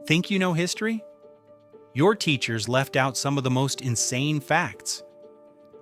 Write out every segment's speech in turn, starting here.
Think you know history? Your teachers left out some of the most insane facts.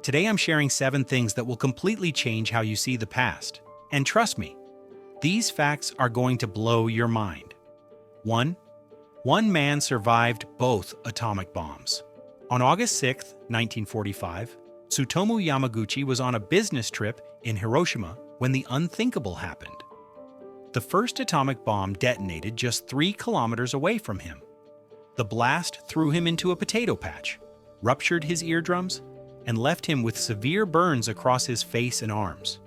Today I'm sharing 7 things that will completely change how you see the past. And trust me, these facts are going to blow your mind. 1. One man survived both atomic bombs. On August 6, 1945, Tsutomu Yamaguchi was on a business trip in Hiroshima when the unthinkable happened. The first atomic bomb detonated just 3 kilometers away from him. The blast threw him into a potato patch, ruptured his eardrums, and left him with severe burns across his face and arms.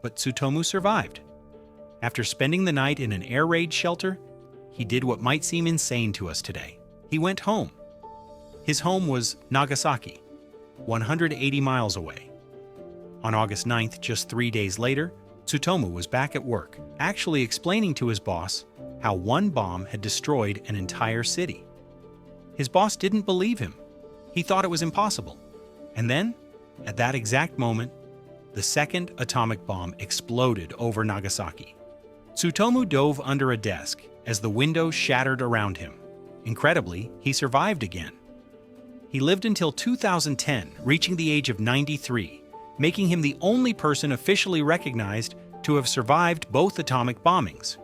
But Tsutomu survived. After spending the night in an air raid shelter, he did what might seem insane to us today. He went home. His home was Nagasaki, 180 miles away. On August 9th, just 3 days later, Tsutomu was back at work, actually explaining to his boss how one bomb had destroyed an entire city. His boss didn't believe him. He thought it was impossible. And then, at that exact moment, the second atomic bomb exploded over Nagasaki. Tsutomu dove under a desk as the windows shattered around him. Incredibly, he survived again. He lived until 2010, reaching the age of 93, making him the only person officially recognized to have survived both atomic bombings.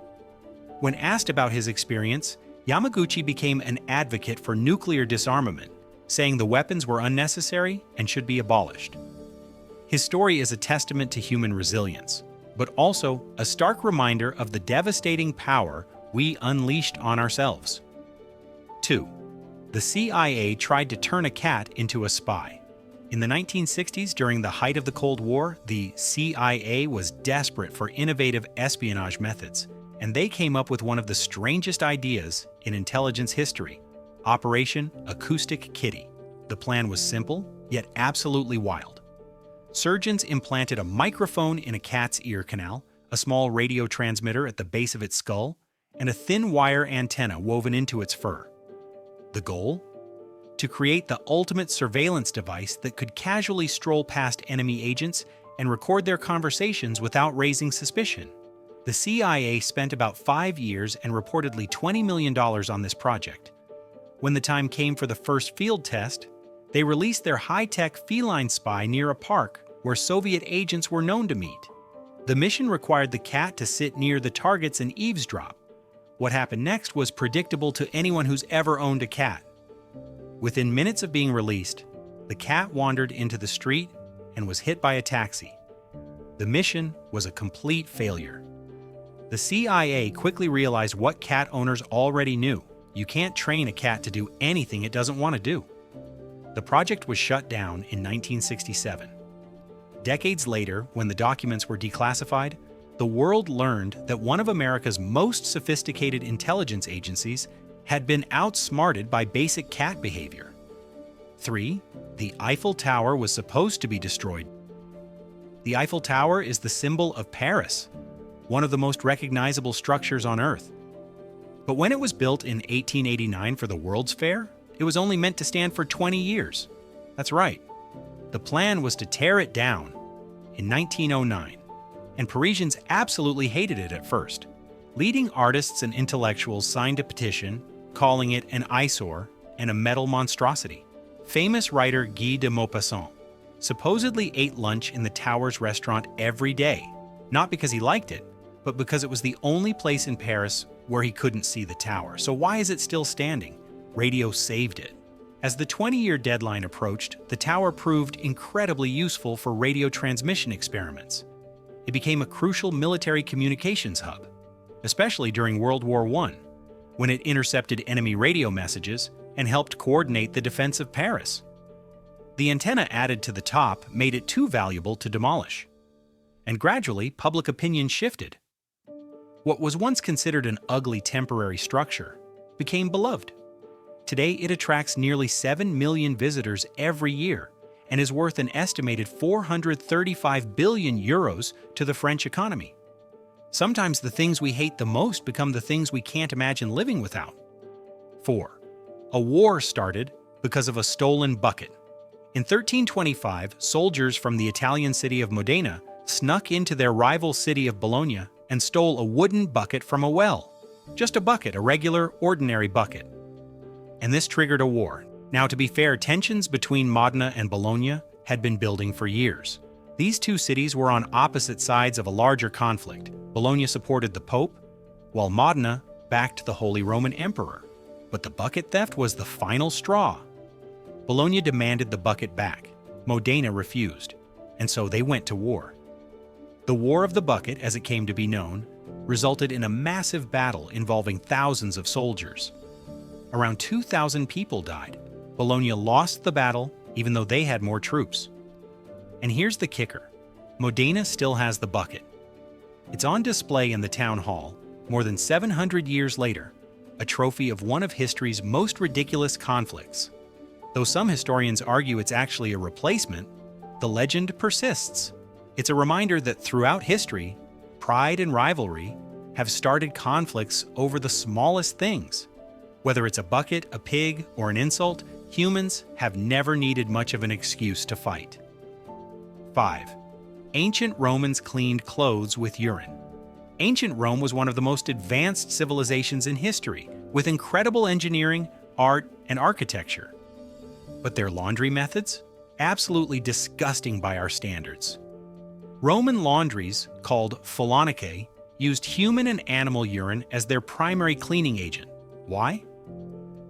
When asked about his experience, Yamaguchi became an advocate for nuclear disarmament, saying the weapons were unnecessary and should be abolished. His story is a testament to human resilience, but also a stark reminder of the devastating power we unleashed on ourselves. 2. The CIA tried to turn a cat into a spy. In the 1960s, during the height of the Cold War, the CIA was desperate for innovative espionage methods, and they came up with one of the strangest ideas in intelligence history: Operation Acoustic Kitty. The plan was simple, yet absolutely wild. Surgeons implanted a microphone in a cat's ear canal, a small radio transmitter at the base of its skull, and a thin wire antenna woven into its fur. The goal? To create the ultimate surveillance device that could casually stroll past enemy agents and record their conversations without raising suspicion. The CIA spent about 5 years and reportedly $20 million on this project. When the time came for the first field test, they released their high-tech feline spy near a park where Soviet agents were known to meet. The mission required the cat to sit near the targets and eavesdrop. What happened next was predictable to anyone who's ever owned a cat. Within minutes of being released, the cat wandered into the street and was hit by a taxi. The mission was a complete failure. The CIA quickly realized what cat owners already knew: you can't train a cat to do anything it doesn't want to do. The project was shut down in 1967. Decades later, when the documents were declassified, the world learned that one of America's most sophisticated intelligence agencies had been outsmarted by basic cat behavior. 3. The Eiffel Tower was supposed to be destroyed. The Eiffel Tower is the symbol of Paris, one of the most recognizable structures on Earth. But when it was built in 1889 for the World's Fair, it was only meant to stand for 20 years. That's right. The plan was to tear it down in 1909, and Parisians absolutely hated it at first. Leading artists and intellectuals signed a petition calling it an eyesore and a metal monstrosity. Famous writer Guy de Maupassant supposedly ate lunch in the tower's restaurant every day, not because he liked it, but because it was the only place in Paris where he couldn't see the tower. So why is it still standing? Radio saved it. As the 20-year deadline approached, the tower proved incredibly useful for radio transmission experiments. It became a crucial military communications hub, especially during World War I, when it intercepted enemy radio messages and helped coordinate the defense of Paris. The antenna added to the top made it too valuable to demolish. And gradually, public opinion shifted. What was once considered an ugly temporary structure became beloved. Today, it attracts nearly 7 million visitors every year and is worth an estimated 435 billion euros to the French economy. Sometimes the things we hate the most become the things we can't imagine living without. 4. A war started because of a stolen bucket. In 1325, soldiers from the Italian city of Modena snuck into their rival city of Bologna and stole a wooden bucket from a well. Just a bucket, a regular, ordinary bucket. And this triggered a war. Now, to be fair, tensions between Modena and Bologna had been building for years. These two cities were on opposite sides of a larger conflict. Bologna supported the Pope, while Modena backed the Holy Roman Emperor. But the bucket theft was the final straw. Bologna demanded the bucket back. Modena refused, and so they went to war. The War of the Bucket, as it came to be known, resulted in a massive battle involving thousands of soldiers. Around 2,000 people died. Bologna lost the battle, even though they had more troops. And here's the kicker. Modena still has the bucket. It's on display in the town hall, more than 700 years later, a trophy of one of history's most ridiculous conflicts. Though some historians argue it's actually a replacement, the legend persists. It's a reminder that throughout history, pride and rivalry have started conflicts over the smallest things. Whether it's a bucket, a pig, or an insult, humans have never needed much of an excuse to fight. 5. Ancient Romans cleaned clothes with urine. Ancient Rome was one of the most advanced civilizations in history, with incredible engineering, art, and architecture. But their laundry methods? Absolutely disgusting by our standards. Roman laundries, called phalanake, used human and animal urine as their primary cleaning agent. Why?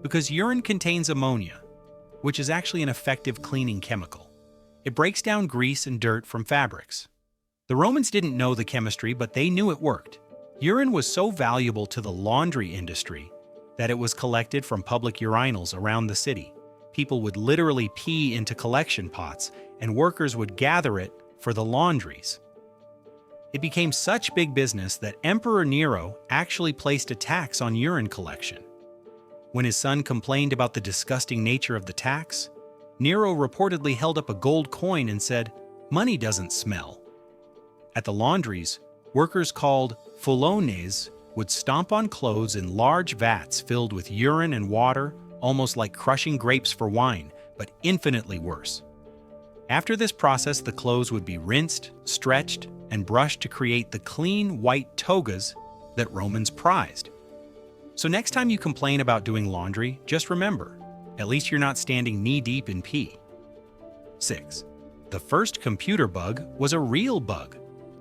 Because urine contains ammonia, which is actually an effective cleaning chemical. It breaks down grease and dirt from fabrics. The Romans didn't know the chemistry, but they knew it worked. Urine was so valuable to the laundry industry that it was collected from public urinals around the city. People would literally pee into collection pots, and workers would gather it for the laundries. It became such big business that Emperor Nero actually placed a tax on urine collection. When his son complained about the disgusting nature of the tax, Nero reportedly held up a gold coin and said, "Money doesn't smell." At the laundries, workers called foulones would stomp on clothes in large vats filled with urine and water, almost like crushing grapes for wine, but infinitely worse. After this process, the clothes would be rinsed, stretched, and brushed to create the clean, white togas that Romans prized. So next time you complain about doing laundry, just remember, at least you're not standing knee-deep in pee. 6. The first computer bug was a real bug.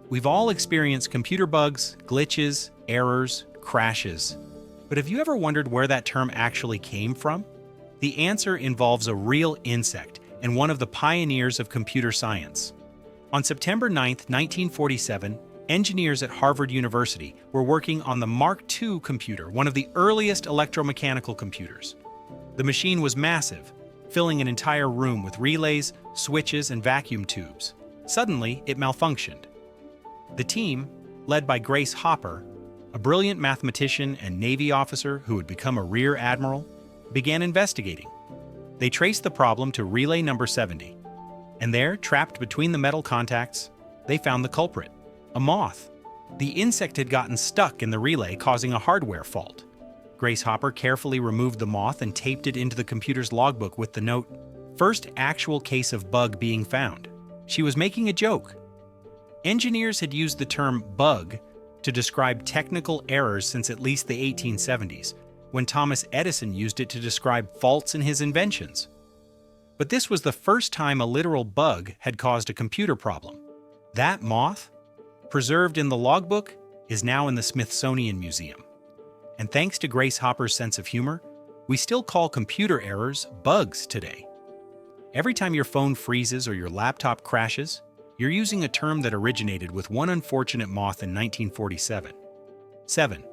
We've all experienced computer bugs, glitches, errors, crashes. But have you ever wondered where that term actually came from? The answer involves a real insect and one of the pioneers of computer science. On September 9, 1947, engineers at Harvard University were working on the Mark II computer, one of the earliest electromechanical computers. The machine was massive, filling an entire room with relays, switches, and vacuum tubes. Suddenly, it malfunctioned. The team, led by Grace Hopper, a brilliant mathematician and Navy officer who would become a rear admiral, began investigating. They traced the problem to relay number 70, and there, trapped between the metal contacts, they found the culprit, a moth. The insect had gotten stuck in the relay, causing a hardware fault. Grace Hopper carefully removed the moth and taped it into the computer's logbook with the note, "First actual case of bug being found." She was making a joke. Engineers had used the term bug to describe technical errors since at least the 1870s, when Thomas Edison used it to describe faults in his inventions. But this was the first time a literal bug had caused a computer problem. That moth, preserved in the logbook, is now in the Smithsonian Museum. And thanks to Grace Hopper's sense of humor, we still call computer errors bugs today. Every time your phone freezes or your laptop crashes, you're using a term that originated with one unfortunate moth in 1947. 7.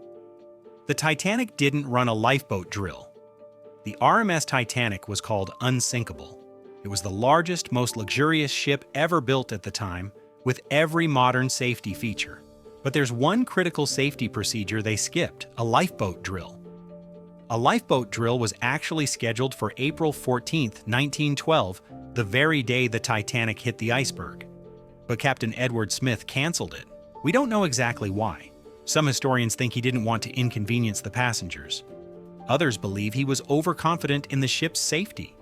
The Titanic didn't run a lifeboat drill. The RMS Titanic was called unsinkable. It was the largest, most luxurious ship ever built at the time, with every modern safety feature. But there's one critical safety procedure they skipped: a lifeboat drill. A lifeboat drill was actually scheduled for April 14, 1912, the very day the Titanic hit the iceberg. But Captain Edward Smith canceled it. We don't know exactly why. Some historians think he didn't want to inconvenience the passengers. Others believe he was overconfident in the ship's safety.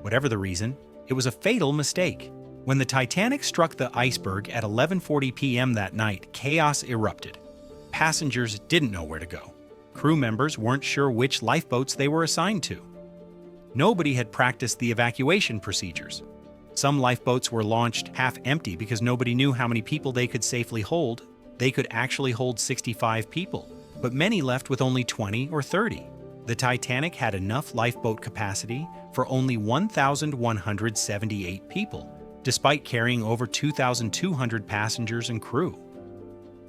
Whatever the reason, it was a fatal mistake. When the Titanic struck the iceberg at 11:40 p.m. that night, chaos erupted. Passengers didn't know where to go. Crew members weren't sure which lifeboats they were assigned to. Nobody had practiced the evacuation procedures. Some lifeboats were launched half empty because nobody knew how many people they could safely hold. They could actually hold 65 people, but many left with only 20 or 30. The Titanic had enough lifeboat capacity for only 1,178 people, despite carrying over 2,200 passengers and crew.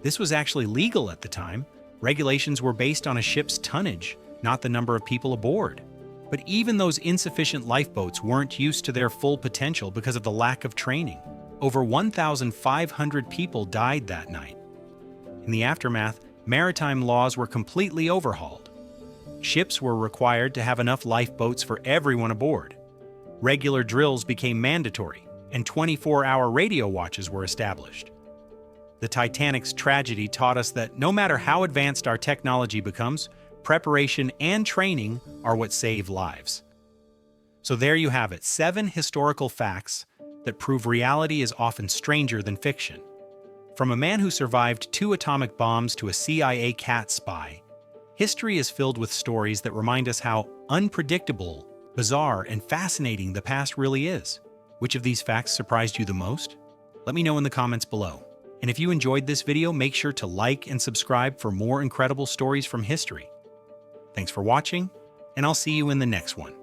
This was actually legal at the time. Regulations were based on a ship's tonnage, not the number of people aboard. But even those insufficient lifeboats weren't used to their full potential because of the lack of training. Over 1,500 people died that night. In the aftermath, maritime laws were completely overhauled. Ships were required to have enough lifeboats for everyone aboard. Regular drills became mandatory, and 24-hour radio watches were established. The Titanic's tragedy taught us that no matter how advanced our technology becomes, preparation and training are what save lives. So there you have it, 7 historical facts that prove reality is often stranger than fiction. From a man who survived 2 atomic bombs to a CIA cat spy, history is filled with stories that remind us how unpredictable, bizarre, and fascinating the past really is. Which of these facts surprised you the most? Let me know in the comments below. And if you enjoyed this video, make sure to like and subscribe for more incredible stories from history. Thanks for watching, and I'll see you in the next one.